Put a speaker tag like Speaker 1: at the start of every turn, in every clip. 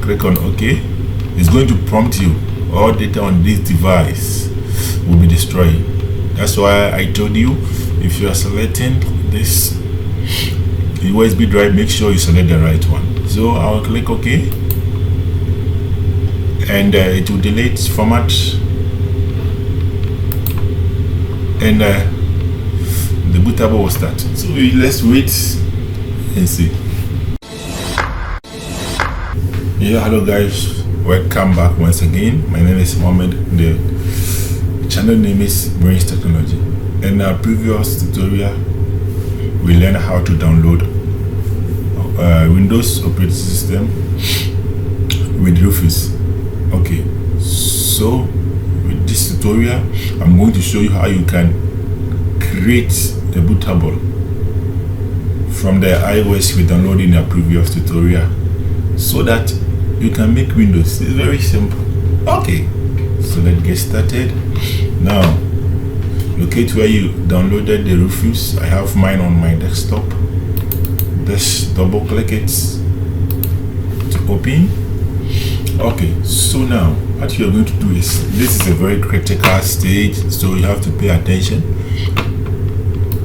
Speaker 1: click on OK. It's going to prompt you all data on this device will be destroyed. That's why I told you, if you are selecting this USB drive, make sure you select the right one. So I'll click OK, and it will delete format, and the bootable will start. So let's wait and see. Yeah, hello guys, welcome back once again. My name is Mohammed. The channel name is Brains Technology. In our previous tutorial, we learned how to download Windows operating system with Rufus. Okay, so with this tutorial, I'm going to show you how you can create a bootable from the iOS we downloaded in our previous tutorial, so that you can make Windows. It's very simple. Okay, so let's get started. Now, locate where you downloaded the Rufus. I have mine on my desktop. Just double click it to open. Okay, so now what you're going to do is, this is a very critical stage, so you have to pay attention.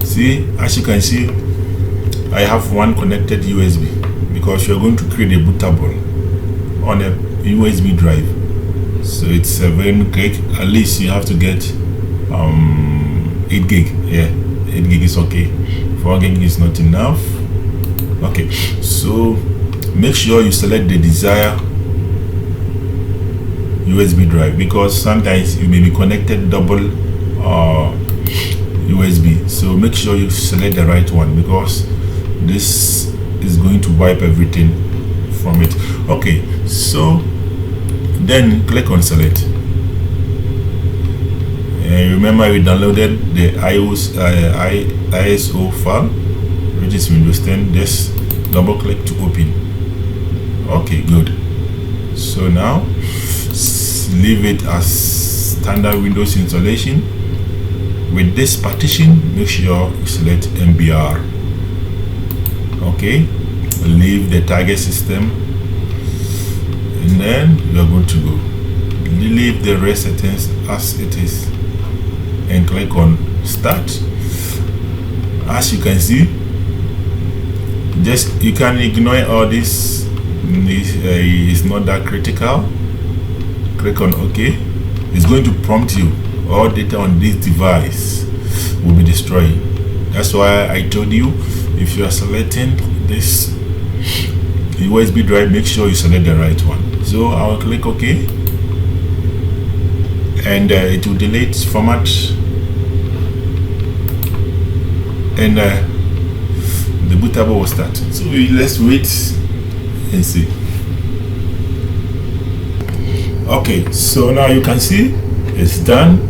Speaker 1: See, as you can see, I have one connected USB because you're going to create a bootable on a USB drive. So it's a very quick. At least you have to get 8 gig. Yeah, 8 gig is okay. 4 gig is not enough. Okay, so make sure you select the desired USB drive, because sometimes you may be connected double USB. So make sure you select the right one, because this is going to wipe everything from it. Okay, so then click on select. Remember, we downloaded the ISO file, which is Windows 10. Just double click to open. Okay, good. So now leave it as standard Windows installation. With this partition, make sure you select MBR. Okay, leave the target system, and then you are good to go. Leave the rest settings as it is and click on start. As you can see, just you can ignore all this. It's not that critical. Click on OK. It's going to prompt you all data on this device will be destroyed. That's why I told you, if you are selecting this USB drive, make sure you select the right one. So I'll click OK, and it will delete format, and the bootable will start. So let's wait and see. Okay, so now you can see it's done,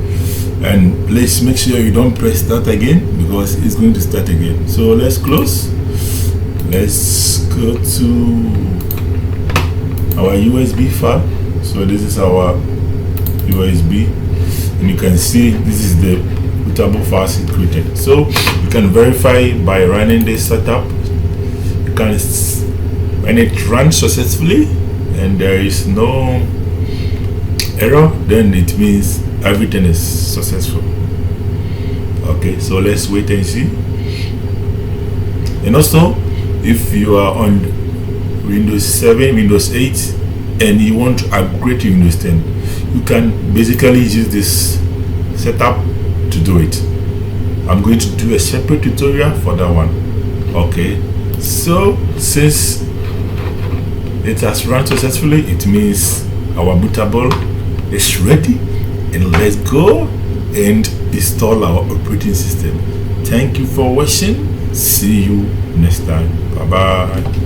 Speaker 1: and please make sure you don't press start again, because it's going to start again. So let's close. Let's go to our USB file. So this is our USB, and you can see this is the bootable files it created. So you can verify by running this setup. You can, when it runs successfully and there is no error, then it means everything is successful. Okay, so let's wait and see. And also, if you are on Windows 7, Windows 8, and you want to upgrade to Windows 10, you can basically use this setup to do it. I'm going to do a separate tutorial for that one. Okay, so since it has run successfully, it means our bootable is ready, and let's go and install our operating system. Thank you for watching. See you next time. Bye bye.